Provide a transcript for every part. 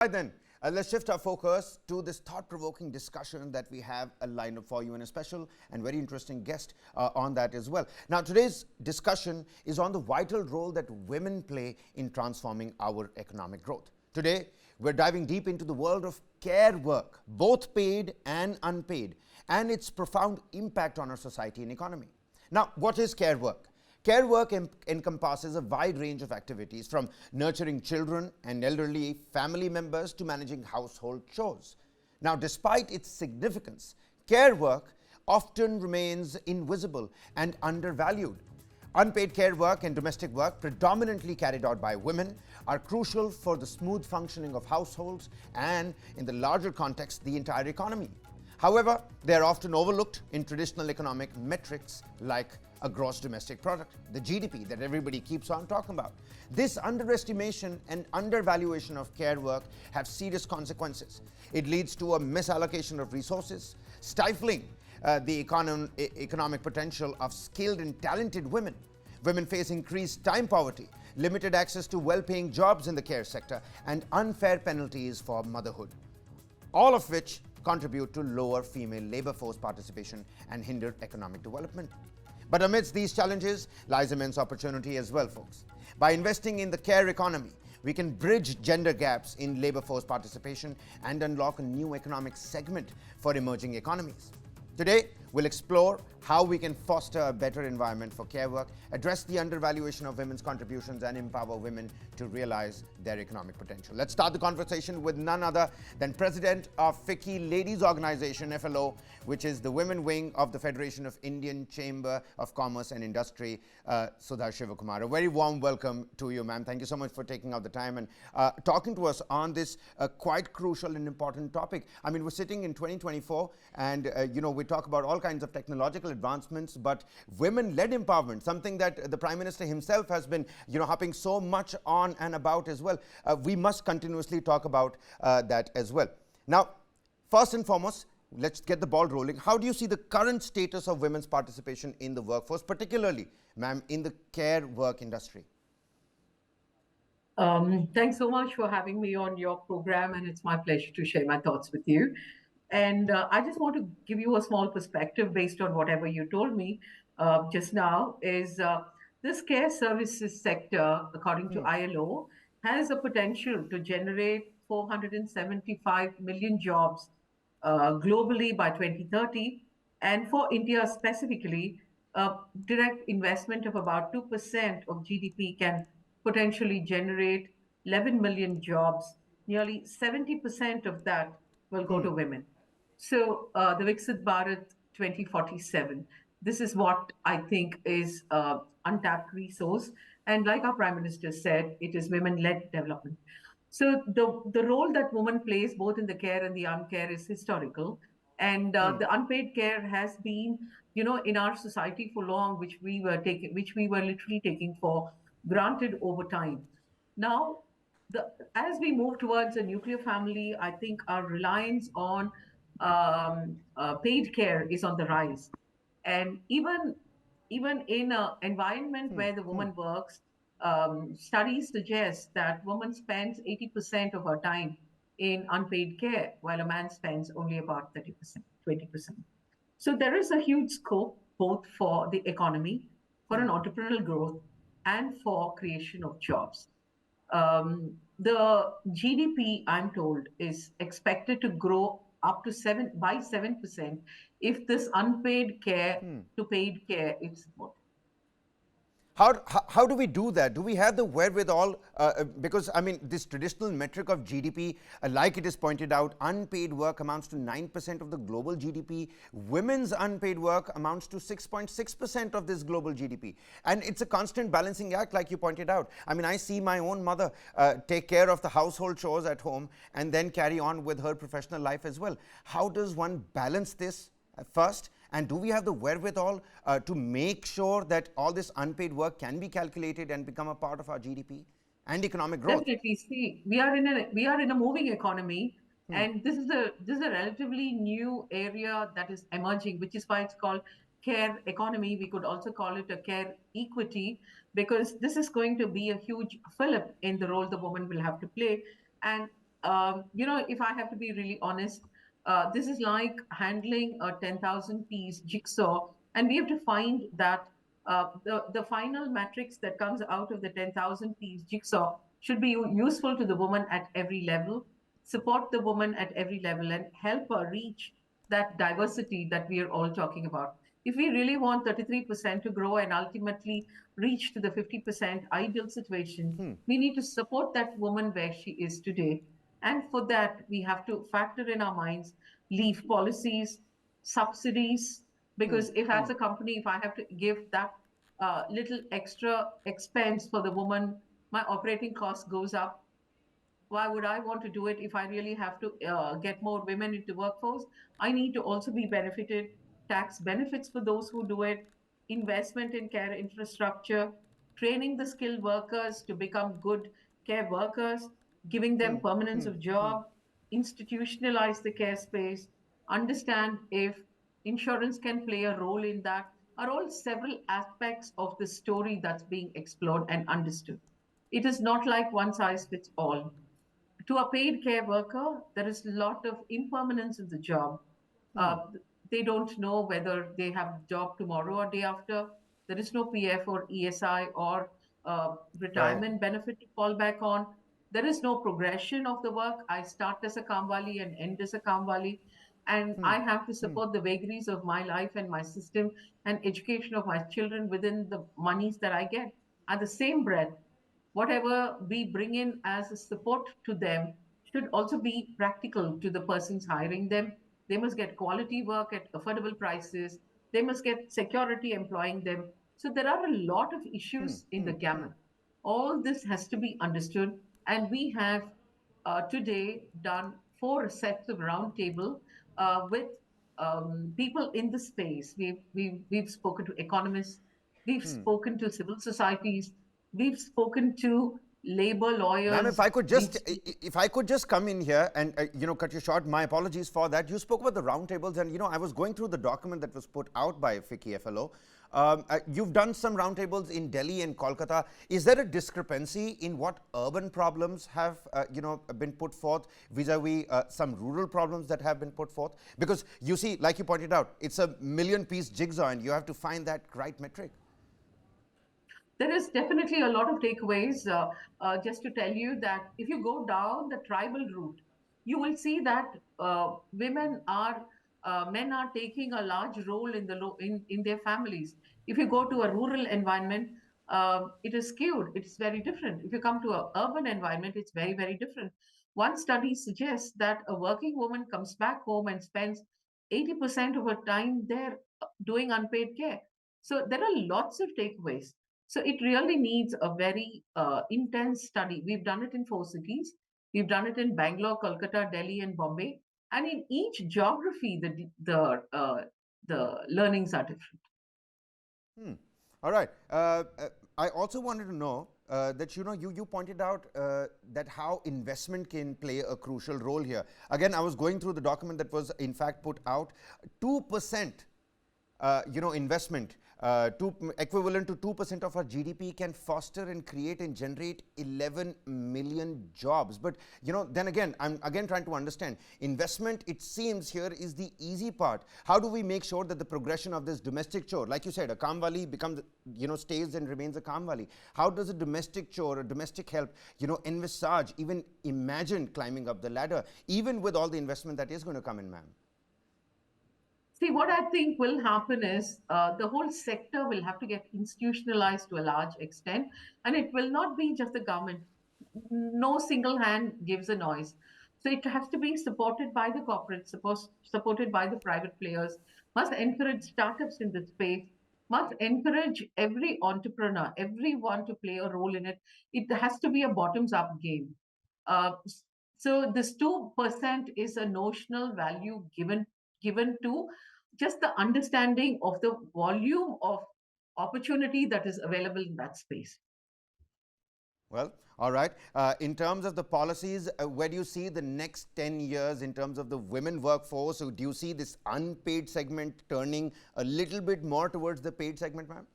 Right then, let's shift our focus to this thought-provoking discussion that we have lined up for you, and a special and very interesting guest on that as well. Now, today's discussion is on the vital role that women play in transforming our economic growth. Today, we're diving deep into the world of care work, both paid and unpaid, and its profound impact on our society and economy. Now, what is care work? Care work encompasses a wide range of activities, from nurturing children and elderly family members to managing household chores. Now, despite its significance, care work often remains invisible and undervalued. Unpaid care work and domestic work, predominantly carried out by women, are crucial for the smooth functioning of households and, in the larger context, the entire economy. However, they are often overlooked in traditional economic metrics like a gross domestic product, the GDP that everybody keeps on talking about. This underestimation and undervaluation of care work have serious consequences. It leads to a misallocation of resources, stifling the economic potential of skilled and talented women. Women face increased time poverty, limited access to well-paying jobs in the care sector, and unfair penalties for motherhood, all of which contribute to lower female labor force participation and hinder economic development. But amidst these challenges lies immense opportunity as well, folks. By investing in the care economy, we can bridge gender gaps in labor force participation and unlock a new economic segment for emerging economies. Today, we'll explore how we can foster a better environment for care work, address the undervaluation of women's contributions, and empower women to realize their economic potential. Let's start the conversation with none other than President of FICCI Ladies Organization, FLO, which is the women wing of the Federation of Indian Chamber of Commerce and Industry, SUDHA SHIVAKUMAR. A very warm welcome to you, ma'am. Thank you so much for taking out the time and talking to us on this quite crucial and important topic. I mean, we're sitting in 2024 and, we talk about all kinds of technological advancements, but women-led empowerment, something that the Prime Minister himself has been, harping so much on and about as well. We must continuously talk about that as well. Now, first and foremost, let's get the ball rolling. How do you see the current status of women's participation in the workforce, particularly, ma'am, in the care work industry? Thanks so much for having me on your program, and it's my pleasure to share my thoughts with you. And I just want to give you a small perspective based on whatever you told me just now, is this care services sector, according to ILO, has a potential to generate 475 million jobs globally by 2030. And for India specifically, direct investment of about 2% of GDP can potentially generate 11 million jobs. Nearly 70% of that will go to women. So the Viksit Bharat 2047, this is what I think is untapped resource. And like our Prime Minister said, it is women-led development. So the role that women plays both in the care and the uncare is historical. And the unpaid care has been, in our society for long, which we were literally taking for granted over time. Now, as we move towards a nuclear family, I think our reliance on paid care is on the rise. And even in an environment where the woman works, studies suggest that woman spends 80% of her time in unpaid care, while a man spends only about 30%, 20%. So there is a huge scope both for the economy, for an entrepreneurial growth, and for creation of jobs. The GDP, I'm told, is expected to grow up to 7% if this unpaid care to paid care is supported. How do we do that? Do we have the wherewithal? Because, I mean, this traditional metric of GDP, like it is pointed out, unpaid work amounts to 9% of the global GDP. Women's unpaid work amounts to 6.6% of this global GDP. And it's a constant balancing act, like you pointed out. I mean, I see my own mother take care of the household chores at home and then carry on with her professional life as well. How does one balance this first? And do we have the wherewithal to make sure that all this unpaid work can be calculated and become a part of our GDP and economic growth? Definitely. See, we are in a moving economy, and this is a relatively new area that is emerging, which is why it's called care economy. We could also call it a care equity, because this is going to be a huge fillip in the role the woman will have to play. And if I have to be really honest, this is like handling a 10,000 piece jigsaw, and we have to find that the final matrix that comes out of the 10,000 piece jigsaw should be useful to the woman at every level, support the woman at every level, and help her reach that diversity that we are all talking about. If we really want 33% to grow and ultimately reach to the 50% ideal situation, we need to support that woman where she is today. And for that, we have to factor in our minds leave policies, subsidies, because if as a company, if I have to give that little extra expense for the woman, my operating cost goes up. Why would I want to do it if I really have to get more women into workforce? I need to also be benefited, tax benefits for those who do it, investment in care infrastructure, training the skilled workers to become good care workers, giving them permanence of job, institutionalize the care space, understand if insurance can play a role in that, are all several aspects of the story that's being explored and understood. It is not like one size fits all. To a paid care worker, there is a lot of impermanence in the job. Uh, they don't know whether they have a job tomorrow or day after. There is no PF or ESI or Right. retirement benefit to fall back on. There is no progression of the work. I start as a Kamwali and end as a Kamwali. And I have to support the vagaries of my life and my system and education of my children within the monies that I get. At the same breath, whatever we bring in as a support to them should also be practical to the persons hiring them. They must get quality work at affordable prices. They must get security employing them. So there are a lot of issues in the gamut. All this has to be understood. And we have today done 4 sets of roundtable with people in the space. We've spoken to economists, we've spoken to civil societies, we've spoken to labor Ma'am, lawyers, we've if I could just come in here and cut you short. My apologies for that. You spoke about the roundtables, and I was going through the document that was put out by FICCI FLO. You've done some roundtables in Delhi and Kolkata. Is there a discrepancy in what urban problems have been put forth vis-a-vis some rural problems that have been put forth? Because you see, like you pointed out, it's a million-piece jigsaw, and you have to find that right metric. there is definitely a lot of takeaways. Just to tell you that if you go down the tribal route, you will see that men are taking a large role in in their families. If you go to a rural environment, it is skewed. It's very different. If you come to an urban environment, it's very, very different. One study suggests that a working woman comes back home and spends 80% of her time there doing unpaid care. So there are lots of takeaways. So it really needs a very intense study. We've done it in 4 cities. We've done it in Bangalore, Kolkata, Delhi, and Bombay. And in each geography, the learnings are different. All right. I also wanted to know that you pointed out that how investment can play a crucial role here. Again, I was going through the document that was in fact put out. 2% investment, equivalent to 2% of our GDP, can foster and create and generate 11 million jobs. But then again, I'm again trying to understand. Investment, it seems here, is the easy part. How do we make sure that the progression of this domestic chore, like you said, a Kamwali becomes, stays and remains a Kamwali? How does a domestic chore, a domestic help, envisage, even imagine climbing up the ladder, even with all the investment that is going to come in, ma'am? See, what I think will happen is the whole sector will have to get institutionalized to a large extent, and it will not be just the government. No single hand gives a noise. So it has to be supported by the corporates, supported by the private players, must encourage startups in this space, must encourage every entrepreneur, everyone to play a role in it. It has to be a bottoms up game. Uh, so this 2% is a notional value given to just the understanding of the volume of opportunity that is available in that space. Well, all right. In terms of the policies, where do you see the next 10 years in terms of the women workforce? So do you see this unpaid segment turning a little bit more towards the paid segment, ma'am?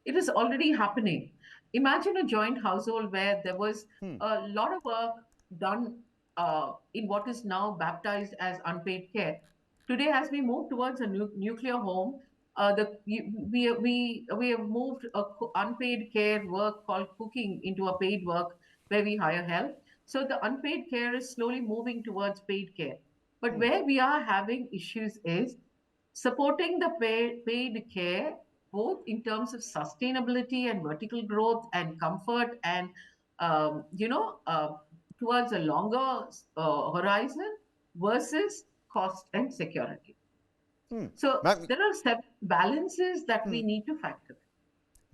It is already happening. Imagine a joint household where there was a lot of work, done in what is now baptized as unpaid care. Today, as we move towards a nuclear home, we have moved unpaid care work called cooking into a paid work where we hire help. So the unpaid care is slowly moving towards paid care. But where we are having issues is supporting the paid care, both in terms of sustainability and vertical growth and comfort and, towards a longer horizon versus cost and security. So Ma'am, there are several balances that we need to factor.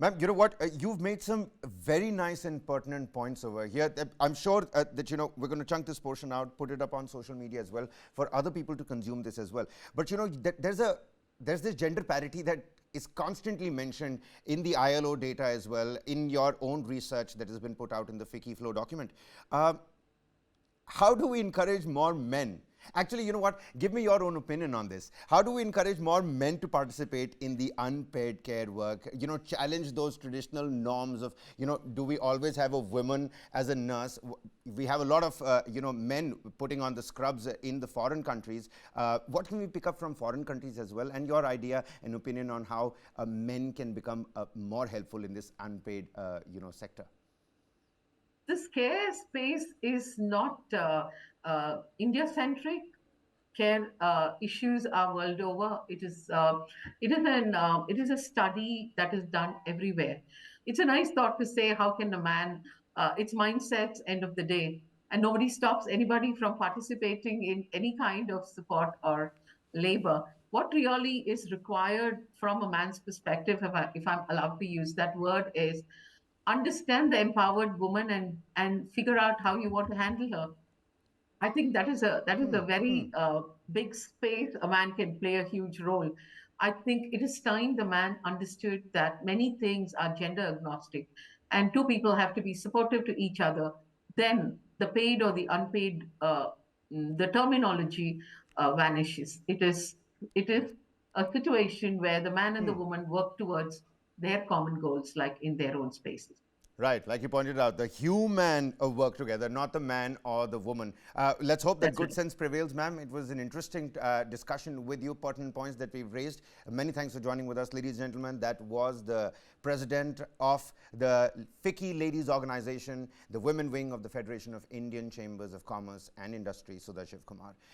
Ma'am, you know what? You've made some very nice and pertinent points over here. I'm sure that we're going to chunk this portion out, put it up on social media as well for other people to consume this as well. But there's this gender parity that is constantly mentioned in the ILO data as well, in your own research that has been put out in the FICCI FLO document. How do we encourage more men? Actually, you know what? Give me your own opinion on this. How do we encourage more men to participate in the unpaid care work? Challenge those traditional norms of, do we always have a woman as a nurse? We have a lot of, men putting on the scrubs in the foreign countries. What can we pick up from foreign countries as well? And your idea and opinion on how men can become more helpful in this unpaid, sector? This care space is not India centric. Care issues are world over. It is a study that is done everywhere. It's a nice thought to say, how can a man? It's mindsets end of the day, and nobody stops anybody from participating in any kind of support or labor. What really is required from a man's perspective, if I'm allowed to use that word, is understand the empowered woman and figure out how you want to handle her. I think that is a very big space a man can play a huge role. I think it is time the man understood that many things are gender agnostic, and two people have to be supportive to each other. Then the paid or the unpaid, the terminology vanishes. It is a situation where the man and the woman work towards their common goals, like in their own spaces. Right, like you pointed out, the human work together, not the man or the woman. Let's hope that That's good right. sense prevails, ma'am. It was an interesting discussion with you, pertinent points that we've raised. Many thanks for joining with us, ladies and gentlemen. That was the president of the FICCI Ladies Organization, the women wing of the Federation of Indian Chambers of Commerce and Industry, SUDHA SHIVAKUMAR.